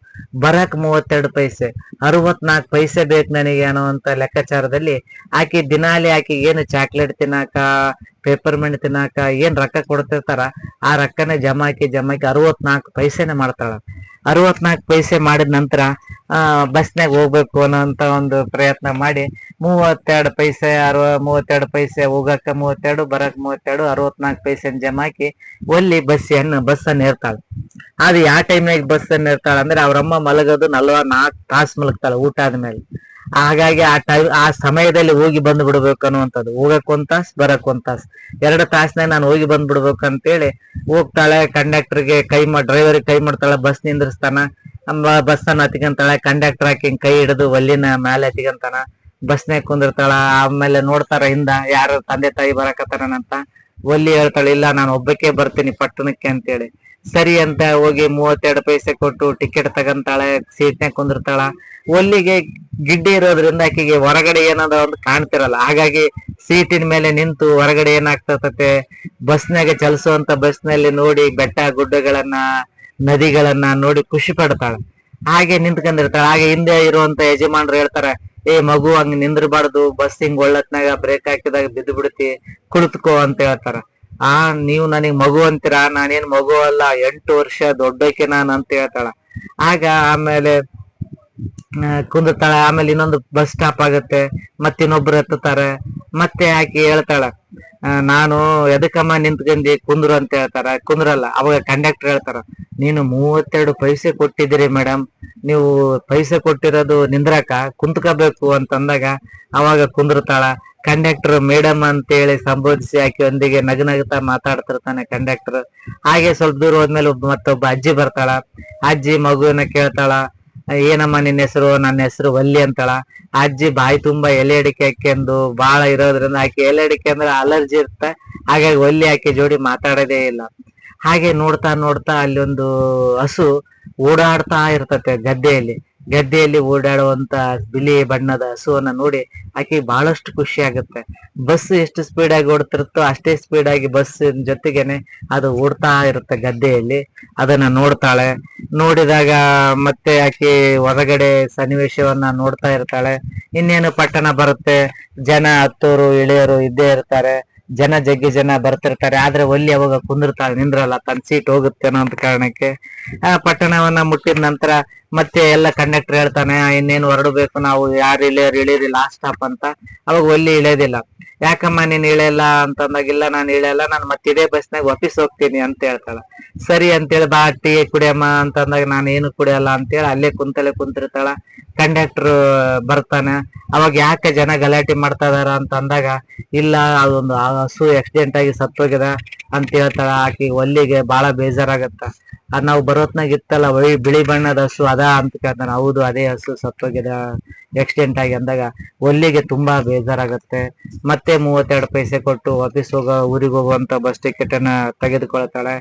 ಬರಕ್ 32 ಪೈಸೆ, 64 ಪೈಸೆ ಬೇಕು ನನಗೆ ಅನ್ನೋಂತ ಲೆಕ್ಕಾಚಾರದಲ್ಲಿ ಆಕಿ ದಿನಾಲಿ ಆಕಿಗೆ ಏನು ಚಾಕ್ಲೇಟ್ ತಿನ್ನಾಕ, ಪೇಪರ್ಮೆಂಟ್ ತಿನ್ನಾಕ ಏನ್ ರೊಕ್ಕ ಕೊಡ್ತಿರ್ತಾರ ಆ ರೊಕ್ಕನ ಜಮಾಕಿ 64 ಪೈಸೆನೆ ಮಾಡ್ತಾಳ. 64 ಪೈಸೆ ಮಾಡಿದ ನಂತರ ಬಸ್ನಾಗ ಹೋಗ್ಬೇಕು ಅನ್ನೋಂತ ಒಂದು ಪ್ರಯತ್ನ ಮಾಡಿ 32 ಪೈಸೆ 32 ಪೈಸೆ ಹೋಗಕ್ಕ 32, ಬರಕ್ 32, 64 ಪೈಸೆ ಜಮಾಕಿ ಒಲ್ಲಿ ಬಸ್ಸನ್ನ ಏರ್ತಾಳ. ಅದು ಯಾವ ಟೈಮ್ನಾಗ ಬಸ್ಸನ್ನ ಏರ್ತಾಳ ಅಂದ್ರೆ ಅವ್ರಮ್ಮ ಮಲಗೋದು 44 ತಾಸು ಮಲಗ್ತಾಳ ಊಟ ಆದ್ಮೇಲೆ. ಹಾಗಾಗಿ ಆ ಸಮಯದಲ್ಲಿ ಹೋಗಿ ಬಂದು ಬಿಡ್ಬೇಕು ಅನ್ನುವಂಥದ್ದು. ಹೋಗಕ್ 1 ತಾಸು, ಬರಕ್ 1 ತಾಸು, 2 ತಾಸ್ನಾಗ ನಾನು ಹೋಗಿ ಬಂದ್ ಬಿಡ್ಬೇಕು ಅಂತೇಳಿ ಹೋಗ್ತಾಳೆ. ಕಂಡಕ್ಟರ್ಗೆ ಡ್ರೈವರ್ಗೆ ಕೈ ಮಾಡ್ತಾಳೆ, ಬಸ್ ನಿಂದ್ರಿಸ್ತಾನ, ಬಸ್ಸನ್ನ ಹತ್ಕೊಂತಾಳೆ. ಕಂಡಕ್ಟರ್ ಹಾಕಿ ಕೈ ಹಿಡಿದು ಒಲ್ಲಿನ ಮೇಲೆ ಹತ್ಕೊಂತಾನ, ಬಸ್ನಾಗ ಕುಂದಿರ್ತಾಳ. ಆಮೇಲೆ ನೋಡ್ತಾರ ಹಿಂದ ಯಾರು ತಂದೆ ತಾಯಿ ಬರಕತ್ತಾರನಂತ. ಒಲ್ಲಿ ಹೇಳ್ತಾಳೆ, ಇಲ್ಲ ನಾನು ಒಬ್ಬಕ್ಕೆ ಬರ್ತೀನಿ ಪಟ್ಟಣಕ್ಕೆ ಅಂತೇಳಿ. ಸರಿ ಅಂತ ಹೋಗಿ 32 ಪೈಸೆ ಕೊಟ್ಟು ಟಿಕೆಟ್ ತಗಂತಾಳೆ, ಸೀಟ್ನಾಗ ಕುಂದಿರ್ತಾಳ. ಒಲ್ಲಿಗೆ ಗಿಡ್ಡಿ ಇರೋದ್ರಿಂದ ಆಕೆಗೆ ಹೊರಗಡೆ ಏನಾದ ಒಂದು ಕಾಣ್ತಿರಲ್ಲ. ಹಾಗಾಗಿ ಸೀಟಿನ ಮೇಲೆ ನಿಂತು ಹೊರಗಡೆ ಏನಾಗ್ತತೆ ಬಸ್ನಾಗ ಚಲಿಸುವಂತ ಬಸ್ನಲ್ಲಿ ನೋಡಿ ಬೆಟ್ಟ ಗುಡ್ಡಗಳನ್ನ, ನದಿಗಳನ್ನ ನೋಡಿ ಖುಷಿ ಪಡ್ತಾಳೆ. ಹಾಗೆ ನಿಂತ್ಕೊಂಡಿರ್ತಾಳೆ. ಹಾಗೆ ಹಿಂದೆ ಇರುವಂತ ಯಜಮಾನ್ರು ಹೇಳ್ತಾರೆ, ಏ ಮಗು ಹಂಗ ನಿಂದ್ರಬಾರ್ದು, ಬಸ್ ಹಿಂಗ್ ಒಳ್ಳತ್ನಾಗ ಬ್ರೇಕ್ ಹಾಕಿದಾಗ ಬಿದ್ದು ಬಿಡ್ತಿ, ಕುಳಿತುಕೋ ಅಂತ ಹೇಳ್ತಾರ. ನೀವು ನನಗ್ ಮಗು ಅಂತೀರಾ, ನಾನೇನ್ ಮಗು ಅಲ್ಲ, 8 ವರ್ಷ ದೊಡ್ಡಕ್ಕೆ ನಾನು ಅಂತ ಹೇಳ್ತಾಳ. ಆಗ ಆಮೇಲೆ ಕುಂದಿರ್ತಾಳೆ. ಆಮೇಲೆ ಇನ್ನೊಂದು ಬಸ್ ಸ್ಟಾಪ್ ಆಗುತ್ತೆ, ಮತ್ತಿನ್ನೊಬ್ರು ಎತ್ತುತ್ತಾರೆ. ಮತ್ತೆ ಆಕಿ ಹೇಳ್ತಾಳ, ನಾನು ಎದಕ್ಕಮ್ಮ ನಿಂತ್ಕೊಂಡಿ ಕುಂದ್ರು ಅಂತ ಹೇಳ್ತಾರ. ಕುಂದ್ರಲ್ಲ. ಅವಾಗ ಕಂಡಕ್ಟರ್ ಹೇಳ್ತಾರ, ನೀನು 32 ಪೈಸೆ ಕೊಟ್ಟಿದ್ದೀರಿ ಮೇಡಮ್, ನೀವು ಪೈಸೆ ಕೊಟ್ಟಿರೋದು ನಿಂದ್ರಕ, ಕುಂತ್ಕೋಬೇಕು ಅಂತಂದಾಗ ಅವಾಗ ಕುಂದಿರ್ತಾಳ. ಕಂಡಕ್ಟರ್ ಮೇಡಮ್ ಅಂತೇಳಿ ಸಂಬೋಧಿಸಿ ಆಕೆಯೊಂದಿಗೆ ನಗನಗ್ತಾ ಮಾತಾಡ್ತಿರ್ತಾನೆ ಕಂಡಕ್ಟರ್. ಹಾಗೆ ಸ್ವಲ್ಪ ದೂರ ಹೋದ್ಮೇಲೆ ಮತ್ತೊಬ್ಬ ಅಜ್ಜಿ ಬರ್ತಾಳ. ಅಜ್ಜಿ ಮಗುವಿನ ಕೇಳ್ತಾಳ, ಏನಮ್ಮ ನಿನ್ನ ಹೆಸರು? ನನ್ನ ಹೆಸರು ವಲ್ಲಿ ಅಂತಾಳ. ಅಜ್ಜಿ ಬಾಯಿ ತುಂಬಾ ಎಲೆ ಅಡಿಕೆ ಹಾಕ್ಯಂದು ಬಾಳ ಇರೋದ್ರಿಂದ ಆಕೆ ಎಲೆ ಅಡಿಕೆ ಅಂದ್ರೆ ಅಲರ್ಜಿ ಇರುತ್ತೆ. ಹಾಗಾಗಿ ವಲ್ಲಿ ಆಕೆ ಜೋಡಿ ಮಾತಾಡೋದೇ ಇಲ್ಲ. ಹಾಗೆ ನೋಡ್ತಾ ನೋಡ್ತಾ ಅಲ್ಲಿ ಒಂದು ಹಸು ಓಡಾಡ್ತಾ ಇರ್ತತೆ ಗದ್ದೆಯಲ್ಲಿ ಓಡಾಡುವಂತ ಬಿಳಿ ಬಣ್ಣದ ಹಸುವನ್ನ ನೋಡಿ ಆಕೆ ಬಹಳಷ್ಟು ಖುಷಿ ಆಗುತ್ತೆ. ಬಸ್ ಎಷ್ಟು ಸ್ಪೀಡ್ ಆಗಿ ಓಡ್ತಿರುತ್ತೋ ಅಷ್ಟೇ ಸ್ಪೀಡ್ ಆಗಿ ಬಸ್ ಜೊತೆಗೇನೆ ಅದು ಓಡ್ತಾ ಇರುತ್ತೆ ಗದ್ದೆಯಲ್ಲಿ. ಅದನ್ನ ನೋಡ್ತಾಳೆ. ನೋಡಿದಾಗ ಮತ್ತೆ ಆಕೆ ಹೊರಗಡೆ ಸನ್ನಿವೇಶವನ್ನ ನೋಡ್ತಾ ಇರ್ತಾಳೆ. ಇನ್ನೇನು ಪಟ್ಟಣ ಬರುತ್ತೆ, ಜನ ಹತ್ತೋರು ಇಳಿಯೋರು ಇದ್ದೇ ಇರ್ತಾರೆ, ಜಗ್ಗಿ ಜನ ಬರ್ತಿರ್ತಾರೆ. ಆದ್ರೆ ಒಲ್ಲಿ ಅವಾಗ ಕುಂದಿರ್ತಾಳೆ, ನಿಂದ್ರಲ್ಲ, ತನ್ನ ಸೀಟ್ ಹೋಗುತ್ತೆ ಅನ್ನೋ ಅಂತ ಕಾರಣಕ್ಕೆ. ಪಟ್ಟಣವನ್ನ ಮುಟ್ಟಿದ ನಂತರ ಮತ್ತೆ ಎಲ್ಲ ಕಂಡಕ್ಟರ್ ಹೇಳ್ತಾನೆ, ಇನ್ನೇನು ಹೊರಡಬೇಕು ನಾವು, ಯಾರು ಇಳಿಯಿರಿ ಲಾಸ್ಟ್ ಸ್ಟಾಪ್ ಅಂತ. ಅವಾಗ ಒಲ್ಲಿ ಇಳಿಯೋದಿಲ್ಲ. ಯಾಕಮ್ಮ ನೀನ್ ಇಳಿಯಲ್ಲ ಅಂತಂದಾಗಿಲ್ಲ, ನಾನು ಇಳಿಯಲ್ಲ, ನಾನು ಮತ್ತೆ ಇದೇ ಬಸ್ನಾಗ ವಾಪಸ್ ಹೋಗ್ತೀನಿ ಅಂತ ಹೇಳ್ತಾಳ. ಸರಿ ಅಂತೇಳಿ, ಬಾ ಟೀ ಕುಡಿಯಮ್ಮ ಅಂತಂದಾಗ ನಾನು ಏನು ಕುಡಿಯಲ್ಲ ಅಂತೇಳಿ ಅಲ್ಲೇ ಕುಂತಿರ್ತಾಳ. ಕಂಡಕ್ಟರ್ ಬರ್ತಾನೆ. ಅವಾಗ ಯಾಕೆ ಜನ ಗಲಾಟೆ ಮಾಡ್ತಾ ಇದಾರ ಅಂತ ಅಂದಾಗ, ಇಲ್ಲ ಅದೊಂದು ಹಸು ಆಕ್ಸಿಡೆಂಟ್ ಆಗಿ ಸತ್ತೋಗ್ಯದ ಅಂತ ಹೇಳ್ತಾಳ. ಆಕಿ ಒಲ್ಲಿಗೆ ಬಹಳ ಬೇಜಾರಾಗತ್ತ. ಅದ್ ನಾವು ಬರೋತ್ನಾಗ ಇತ್ತಲ್ಲ ಬಿಳಿ ಬಣ್ಣದ ಹಸು ಅದ ಅಂತ ಕೇಳ್ತಾನೆ. ಹೌದು, ಅದೇ ಹಸು ಸತ್ತೋಗ್ಯದ ಆಕ್ಸಿಡೆಂಟ್ ಆಗಿ ಅಂದಾಗ ಒಲ್ಲಿಗೆ ತುಂಬಾ ಬೇಜಾರಾಗತ್ತೆ. ಮತ್ತೆ 32 ಪೈಸೆ ಕೊಟ್ಟು ವಾಪಸ್ ಊರಿಗೆ ಹೋಗುವಂತ ಬಸ್ ಟಿಕೆಟ್ ಅನ್ನ ತೆಗೆದುಕೊಳ್ತಾಳೆ.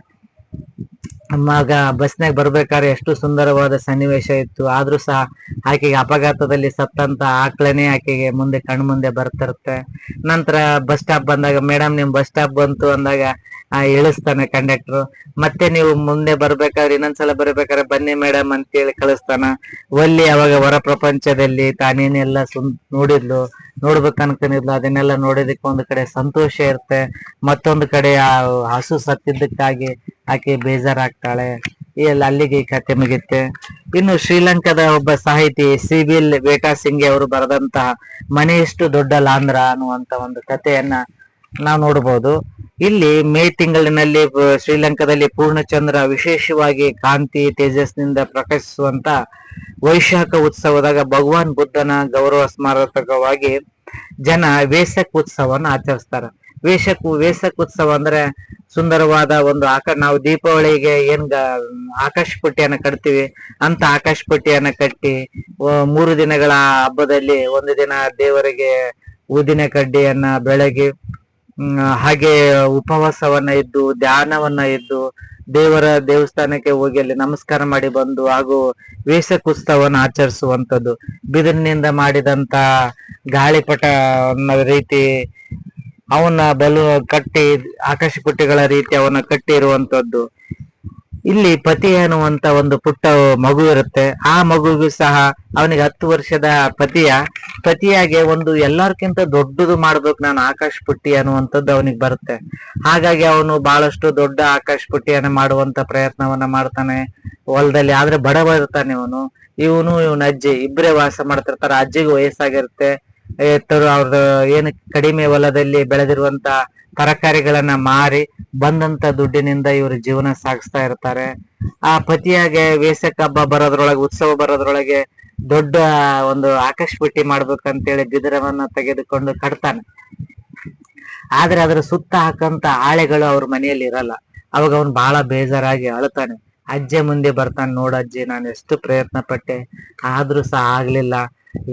ಮಗ ಬಸ್ನಾಗ ಬರ್ಬೇಕಾದ್ರೆ ಎಷ್ಟು ಸುಂದರವಾದ ಸನ್ನಿವೇಶ ಇತ್ತು. ಆದ್ರೂ ಸಹ ಆಕೆಗೆ ಅಪಘಾತದಲ್ಲಿ ಸತ್ತಂತ ಆಕಳನೇ ಆಕೆಗೆ ಮುಂದೆ ಕಣ್ಮುಂದೆ ಬರ್ತಿರುತ್ತೆ. ನಂತರ ಬಸ್ ಸ್ಟಾಪ್ ಬಂದಾಗ, ಮೇಡಮ್ ನಿಮ್ ಬಸ್ ಸ್ಟಾಪ್ ಬಂತು ಅಂದಾಗ ಇಳಿಸ್ತಾನೆ ಕಂಡಕ್ಟರ್. ಮತ್ತೆ ನೀವು ಮುಂದೆ ಬರ್ಬೇಕಾದ್ರೆ, ಇನ್ನೊಂದ್ಸಲ ಬರ್ಬೇಕಾದ್ರೆ ಬನ್ನಿ ಮೇಡಮ್ ಅಂತೇಳಿ ಕಳಿಸ್ತಾನ. ಒಲ್ಲಿ ಅವಾಗ ಹೊರ ಪ್ರಪಂಚದಲ್ಲಿ ತಾನೇನೆಲ್ಲ ನೋಡ್ಬೇಕು ಅನ್ಕೊಂಡಿದ್ಲು, ಅದನ್ನೆಲ್ಲ ನೋಡೋದಕ್ಕೆ ಒಂದು ಕಡೆ ಸಂತೋಷ ಇರುತ್ತೆ, ಮತ್ತೊಂದು ಕಡೆ ಆ ಹಸು ಸತ್ತಿದ್ದಕ್ಕಾಗಿ ಆಕೆ ಬೇಜಾರಾಗ್ತಾಳೆ. ಅಲ್ಲಿಗೆ ಈ ಕತೆ ಮುಗಿತ್ತೆ. ಇನ್ನು ಶ್ರೀಲಂಕಾದ ಒಬ್ಬ ಸಾಹಿತಿ ಸಿಬಿಲ್ ವೇಟಾ ಸಿಂಘೆ ಅವರು ಬರೆದಂತಹ ಮನೆಯಷ್ಟು ದೊಡ್ಡ ಲಾಂಧ್ರ ಅನ್ನುವಂತ ಒಂದು ಕಥೆಯನ್ನ ನಾವು ನೋಡ್ಬೋದು. ಇಲ್ಲಿ ಮೇ ತಿಂಗಳಿನಲ್ಲಿ ಶ್ರೀಲಂಕಾದಲ್ಲಿ ಪೂರ್ಣಚಂದ್ರ ವಿಶೇಷವಾಗಿ ಕಾಂತಿ ತೇಜಸ್ನಿಂದ ಪ್ರಕಾಶಿಸುವಂತ ವೈಶಾಖ ಉತ್ಸವದಾಗ ಭಗವಾನ್ ಬುದ್ಧನ ಗೌರವ ಸ್ಮಾರಕವಾಗಿ ಜನ ವೇಸಕ್ ಉತ್ಸವವನ್ನು ಆಚರಿಸ್ತಾರ. ವೇಸಕ್ ಉತ್ಸವ ಅಂದ್ರೆ ಸುಂದರವಾದ ಒಂದು ನಾವು ದೀಪಾವಳಿಗೆ ಆಕಾಶ ಪುಟ್ಟಿಯನ್ನ ಕಟ್ತೀವಿ ಅಂತ ಆಕಾಶ ಪುಟ್ಟಿಯನ್ನ ಕಟ್ಟಿ 3 ದಿನಗಳ ಹಬ್ಬದಲ್ಲಿ ಒಂದು ದಿನ ದೇವರಿಗೆ ಊದಿನ ಕಡ್ಡಿಯನ್ನ ಬೆಳಗಿ ಹಾಗೆ ಉಪವಾಸವನ್ನ ಇದ್ದು ಧ್ಯಾನವನ್ನ ಇದ್ದು ದೇವರ ದೇವಸ್ಥಾನಕ್ಕೆ ಹೋಗಿ ಅಲ್ಲಿ ನಮಸ್ಕಾರ ಮಾಡಿ ಬಂದು ಹಾಗೂ ವೇಸಕ್ ಉತ್ಸವವನ್ನು ಆಚರಿಸುವಂತದ್ದು. ಬಿದಿರಿನಿಂದ ಮಾಡಿದಂತ ಗಾಳಿಪಟ ರೀತಿ ಅವನ್ನ ಕಟ್ಟಿ ಆಕಾಶ ಪುಟ್ಟಿಗಳ ರೀತಿ ಅವನ್ನ ಕಟ್ಟಿ ಇರುವಂತದ್ದು. ಇಲ್ಲಿ ಪತಿ ಅನ್ನುವಂತ ಒಂದು ಪುಟ್ಟ ಮಗು ಇರುತ್ತೆ. ಆ ಮಗುಗೂ ಸಹ ಅವನಿಗೆ 10 ವರ್ಷದ ಪತಿಯಾಗೆ ಒಂದು ಎಲ್ಲಾರ್ಕಿಂತ ದೊಡ್ಡದು ಮಾಡ್ಬೇಕು ನಾನು ಆಕಾಶ ಪುಟ್ಟಿ ಅನ್ನುವಂಥದ್ದು ಅವನಿಗೆ ಬರುತ್ತೆ. ಹಾಗಾಗಿ ಅವನು ಬಹಳಷ್ಟು ದೊಡ್ಡ ಆಕಾಶ ಪುಟ್ಟಿಯನ್ನ ಮಾಡುವಂತ ಪ್ರಯತ್ನವನ್ನ ಮಾಡ್ತಾನೆ ಹೊಲದಲ್ಲಿ. ಆದ್ರೆ ಬಡವ ಇರ್ತಾನೆ ಇವನ ಅಜ್ಜಿ ಇಬ್ಬರೇ ವಾಸ ಮಾಡ್ತಿರ್ತಾರ. ಅಜ್ಜಿಗೆ ವಯಸ್ಸಾಗಿರುತ್ತೆ. ಅವ್ರ ಏನು ಕಡಿಮೆ ಹೊಲದಲ್ಲಿ ಬೆಳೆದಿರುವಂತ ತರಕಾರಿಗಳನ್ನ ಮಾರಿ ಬಂದಂತ ದುಡ್ಡಿನಿಂದ ಇವರು ಜೀವನ ಸಾಗಿಸ್ತಾ ಇರ್ತಾರೆ. ಆ ಪತಿಯಾಗೆ ವೇಸಕ್ ಹಬ್ಬ ಬರೋದ್ರೊಳಗೆ ಉತ್ಸವ ಬರೋದ್ರೊಳಗೆ ದೊಡ್ಡ ಒಂದು ಆಕಾಶ ಪುಟ್ಟಿ ಮಾಡ್ಬೇಕಂತೇಳಿ ಬಿದಿರವನ್ನ ತೆಗೆದುಕೊಂಡು ಕಟ್ತಾನೆ. ಆದ್ರೆ ಅದ್ರ ಸುತ್ತ ಹಾಕಂತ ಆಳೆಗಳು ಅವ್ರ ಮನೆಯಲ್ಲಿ ಇರಲ್ಲ. ಅವಾಗ ಅವನು ಬಹಳ ಬೇಜಾರಾಗಿ ಅಳ್ತಾನೆ. ಅಜ್ಜಿ ಮುಂದೆ ಬರ್ತಾನೆ, ನೋಡಜ್ಜಿ ನಾನು ಎಷ್ಟು ಪ್ರಯತ್ನ ಪಟ್ಟೆ ಆದ್ರೂ ಸಹ ಆಗ್ಲಿಲ್ಲ.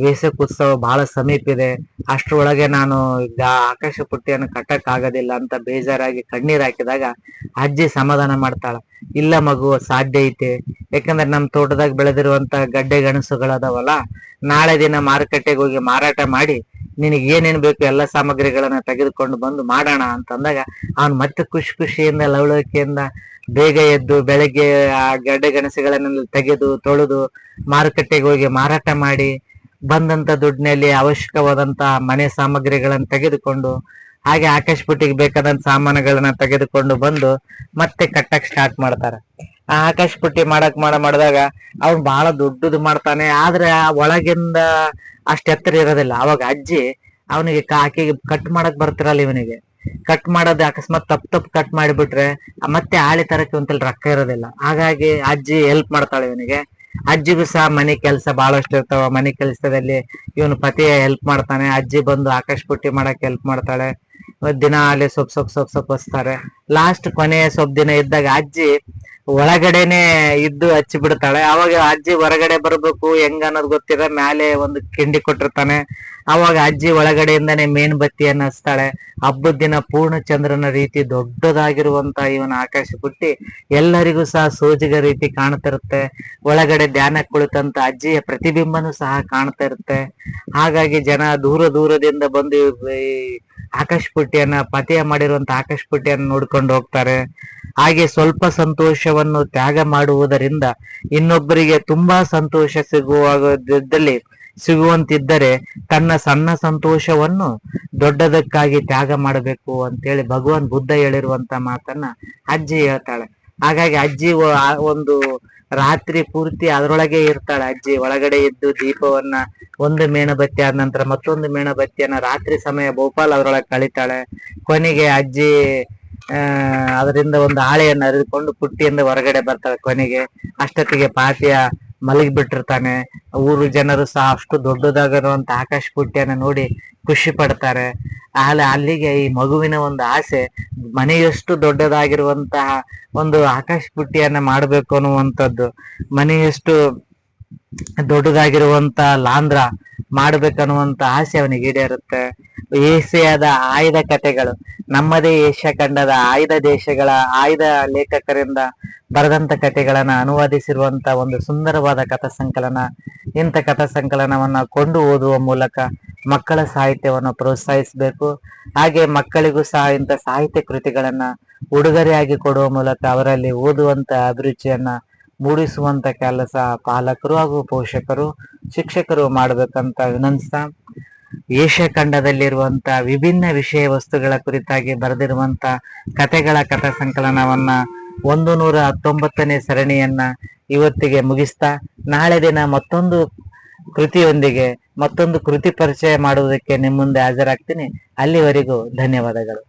ವೇಸಕ್ ಉತ್ಸವ ಬಹಳ ಸಮೀಪ ಇದೆ, ಅಷ್ಟ್ರೊಳಗೆ ನಾನು ಆಕಾಶ ಪುಟ್ಟಿಯನ್ನು ಕಟ್ಟಕ್ ಆಗೋದಿಲ್ಲ ಅಂತ ಬೇಜಾರಾಗಿ ಕಣ್ಣೀರ್ ಹಾಕಿದಾಗ ಅಜ್ಜಿ ಸಮಾಧಾನ ಮಾಡ್ತಾಳ. ಇಲ್ಲ ಮಗು, ಸಾಧ್ಯ ಐತೆ. ಯಾಕಂದ್ರೆ ನಮ್ ತೋಟದಾಗ ಬೆಳೆದಿರುವಂತ ಗಡ್ಡೆ ಗೆಣಸುಗಳದಾವಲ್ಲ, ನಾಳೆ ದಿನ ಮಾರುಕಟ್ಟೆಗೆ ಹೋಗಿ ಮಾರಾಟ ಮಾಡಿ ನಿನಗೆ ಏನೇನ್ ಬೇಕು ಎಲ್ಲ ಸಾಮಗ್ರಿಗಳನ್ನ ತೆಗೆದುಕೊಂಡು ಬಂದು ಮಾಡೋಣ ಅಂತಂದಾಗ ಅವನ್ ಮತ್ತೆ ಖುಷಿಯಿಂದ ಲವಲವಿಕೆಯಿಂದ ಬೇಗ ಎದ್ದು ಬೆಳಗ್ಗೆ ಆ ಗಡ್ಡೆ ಗೆಣಸುಗಳನ್ನೆಲ್ಲ ತೆಗೆದು ತೊಳೆದು ಮಾರುಕಟ್ಟೆಗೆ ಹೋಗಿ ಮಾರಾಟ ಮಾಡಿ ಬಂದಂತ ದುಡ್ಡಿನಲ್ಲಿ ಅವಶ್ಯಕವಾದಂತ ಮನೆ ಸಾಮಗ್ರಿಗಳನ್ನ ತೆಗೆದುಕೊಂಡು ಹಾಗೆ ಆಕಾಶ ಪುಟ್ಟಿಗೆ ಬೇಕಾದಂತ ಸಾಮಾನುಗಳನ್ನ ತೆಗೆದುಕೊಂಡು ಬಂದು ಮತ್ತೆ ಕಟ್ಟಕ್ ಸ್ಟಾರ್ಟ್ ಮಾಡ್ತಾರೆ. ಆ ಆಕಾಶ ಪುಟ್ಟಿ ಮಾಡಿದಾಗ ಅವ್ನು ಬಹಳ ದೊಡ್ಡದು ಮಾಡ್ತಾನೆ. ಆದ್ರೆ ಆ ಒಳಗಿಂದ ಅಷ್ಟ್ ಎತ್ತರ ಇರೋದಿಲ್ಲ. ಅವಾಗ ಅಜ್ಜಿ ಅವನಿಗೆ ಆಕೆಗೆ ಕಟ್ ಮಾಡಕ್ ಬರ್ತಿರಲ್ಲ, ಇವನಿಗೆ ಕಟ್ ಮಾಡೋದು ಅಕಸ್ಮಾತ್ ತಪ್ಪು ಕಟ್ ಮಾಡಿಬಿಟ್ರೆ ಮತ್ತೆ ಆಳಿ ತರಕ್ಕೆ ಒಂತಲ್ಲಿ ರೊಕ್ಕ ಇರೋದಿಲ್ಲ. ಹಾಗಾಗಿ ಅಜ್ಜಿ ಹೆಲ್ಪ್ ಮಾಡ್ತಾಳೆ ಇವನಿಗೆ. ಅಜ್ಜಿಗೂ ಸಹ ಮನೆ ಕೆಲಸ ಬಹಳಷ್ಟು ಇರ್ತಾವ. ಮನೆ ಕೆಲಸದಲ್ಲಿ ಇವನು ಪತಿಯ ಹೆಲ್ಪ್ ಮಾಡ್ತಾನೆ. ಅಜ್ಜಿ ಬಂದು ಆಕಾಶ ಪುಟ್ಟಿ ಮಾಡಕ್ ಹೆಲ್ಪ್ ಮಾಡ್ತಾಳೆ. ದಿನ ಅಲ್ಲಿ ಸೊಪ್ಪು ಹಚ್ತಾರೆ. ಲಾಸ್ಟ್ ಕೊನೆಯ ಸ್ವಲ್ಪ ದಿನ ಇದ್ದಾಗ ಅಜ್ಜಿ ಒಳಗಡೆನೆ ಇದ್ದು ಹಚ್ಚಿ ಬಿಡ್ತಾಳೆ. ಅವಾಗ ಅಜ್ಜಿ ಹೊರಗಡೆ ಬರ್ಬೇಕು ಹೆಂಗ ಅನ್ನೋದು ಗೊತ್ತಿರ ಮ್ಯಾಲೆ ಒಂದು ಕಿಂಡಿ ಕೊಟ್ಟಿರ್ತಾನೆ. ಅವಾಗ ಅಜ್ಜಿ ಒಳಗಡೆಯಿಂದಾನೆ ಮೇನ್ ಬತ್ತಿಯನ್ನ ಹಚ್ತಾಳೆ. ಹಬ್ಬದ ದಿನ ಪೂರ್ಣ ಚಂದ್ರನ ರೀತಿ ದೊಡ್ಡದಾಗಿರುವಂತ ಇವನ ಆಕಾಶ ಪುಟ್ಟಿ ಎಲ್ಲರಿಗೂ ಸಹ ಸೋಜಿಗ ರೀತಿ ಕಾಣ್ತಿರುತ್ತೆ. ಒಳಗಡೆ ಧ್ಯಾನ ಕುಳಿತಂತ ಅಜ್ಜಿಯ ಪ್ರತಿಬಿಂಬನೂ ಸಹ ಕಾಣ್ತಾ ಇರುತ್ತೆ. ಹಾಗಾಗಿ ಜನ ದೂರದಿಂದ ಬಂದು ಈ ಆಕಾಶ ಪುಟ್ಟಿಯನ್ನ ಪತಿಯ ಮಾಡಿರುವಂತ ಆಕಾಶ ಪುಟ್ಟಿಯನ್ನ ನೋಡ್ಕೊಂಡು ಹೋಗ್ತಾರೆ. ಹಾಗೆ ಸ್ವಲ್ಪ ಸಂತೋಷವನ್ನು ತ್ಯಾಗ ಮಾಡುವುದರಿಂದ ಇನ್ನೊಬ್ಬರಿಗೆ ತುಂಬಾ ಸಂತೋಷ ಸಿಗುವಂತಿದ್ದರೆ ತನ್ನ ಸಣ್ಣ ಸಂತೋಷವನ್ನು ದೊಡ್ಡದಕ್ಕಾಗಿ ತ್ಯಾಗ ಮಾಡಬೇಕು ಅಂತೇಳಿ ಭಗವಾನ್ ಬುದ್ಧ ಹೇಳಿರುವಂತ ಮಾತನ್ನ ಅಜ್ಜಿ ಹೇಳ್ತಾಳೆ. ಹಾಗಾಗಿ ಅಜ್ಜಿ ಒಂದು ರಾತ್ರಿ ಪೂರ್ತಿ ಅದರೊಳಗೆ ಇರ್ತಾಳೆ. ಅಜ್ಜಿ ಒಳಗಡೆ ಇದ್ದು ದೀಪವನ್ನ ಒಂದು ಮೇಣಬತ್ತಿ ಆದ ನಂತರ ಮತ್ತೊಂದು ಮೇಣಬತ್ತಿಯನ್ನ ರಾತ್ರಿ ಸಮಯ ಬಹುಪಾಲ್ ಅದರೊಳಗೆ ಕಳಿತಾಳೆ. ಕೊನೆಗೆ ಅಜ್ಜಿ ಅದರಿಂದ ಒಂದು ಹಾಳೆಯನ್ನು ಅರಿದುಕೊಂಡು ಪುಟ್ಟಿಯಿಂದ ಹೊರಗಡೆ ಬರ್ತಾಳೆ. ಕೊನೆಗೆ ಅಷ್ಟೊತ್ತಿಗೆ ಪಾತಿಯ ಮಲಗಿಬಿಟ್ಟಿರ್ತಾನೆ. ಊರು ಜನರು ಸಹ ಅಷ್ಟು ದೊಡ್ಡದಾಗಿರುವಂತ ಆಕಾಶ ಪುಟ್ಟಿಯನ್ನ ನೋಡಿ ಖುಷಿ ಪಡ್ತಾರೆ. ಅಲ್ಲಿಗೆ ಈ ಮಗುವಿನ ಒಂದು ಆಸೆ ಮನೆಯಷ್ಟು ದೊಡ್ಡದಾಗಿರುವಂತಹ ಒಂದು ಆಕಾಶ ಪುಟ್ಟಿಯನ್ನ ಮಾಡ್ಬೇಕು ಅನ್ನುವಂಥದ್ದು, ಮನೆಯಷ್ಟು ದೊಡ್ಡದಾಗಿರುವಂತ ಲಾಂದ್ರ ಮಾಡ್ಬೇಕನ್ನುವಂತ ಆಸೆ ಅವನಿಗೆ ಈಡೇರುತ್ತೆ. ಏಷ್ಯಾದ ಆಯ್ದ ಕಥೆಗಳು, ನಮ್ಮದೇ ಏಷ್ಯಾ ಖಂಡದ ಆಯ್ದ ದೇಶಗಳ ಆಯ್ದ ಲೇಖಕರಿಂದ ಬರೆದಂತ ಕಥೆಗಳನ್ನ ಅನುವಾದಿಸಿರುವಂತ ಒಂದು ಸುಂದರವಾದ ಕಥಾ ಸಂಕಲನ. ಇಂಥ ಕಥಾ ಸಂಕಲನವನ್ನ ಕೊಂಡು ಓದುವ ಮೂಲಕ ಮಕ್ಕಳ ಸಾಹಿತ್ಯವನ್ನು ಪ್ರೋತ್ಸಾಹಿಸಬೇಕು. ಹಾಗೆ ಮಕ್ಕಳಿಗೂ ಸಹ ಇಂಥ ಸಾಹಿತ್ಯ ಕೃತಿಗಳನ್ನ ಉಡುಗೊರೆಯಾಗಿ ಕೊಡುವ ಮೂಲಕ ಅವರಲ್ಲಿ ಓದುವಂತ ಅಭಿರುಚಿಯನ್ನ ಮೂಡಿಸುವಂತ ಕೆಲಸ ಪಾಲಕರು ಹಾಗೂ ಪೋಷಕರು ಶಿಕ್ಷಕರು ಮಾಡ್ಬೇಕಂತ ವಿನಂತಿಸ್ತಾ, ಏಷ್ಯಾ ಖಂಡದಲ್ಲಿರುವಂತ ವಿಭಿನ್ನ ವಿಷಯ ವಸ್ತುಗಳ ಕುರಿತಾಗಿ ಬರೆದಿರುವಂತ ಕಥೆಗಳ ಕಥಾ ಸಂಕಲನವನ್ನ 119ನೇ ಸರಣಿಯನ್ನ ಇವತ್ತಿಗೆ ಮುಗಿಸ್ತಾ, ನಾಳೆ ದಿನ ಮತ್ತೊಂದು ಕೃತಿಯೊಂದಿಗೆ ಮತ್ತೊಂದು ಕೃತಿ ಪರಿಚಯ ಮಾಡುವುದಕ್ಕೆ ನಿಮ್ಮ ಮುಂದೆ ಹಾಜರಾಗ್ತೀನಿ. ಅಲ್ಲಿವರೆಗೂ ಧನ್ಯವಾದಗಳು.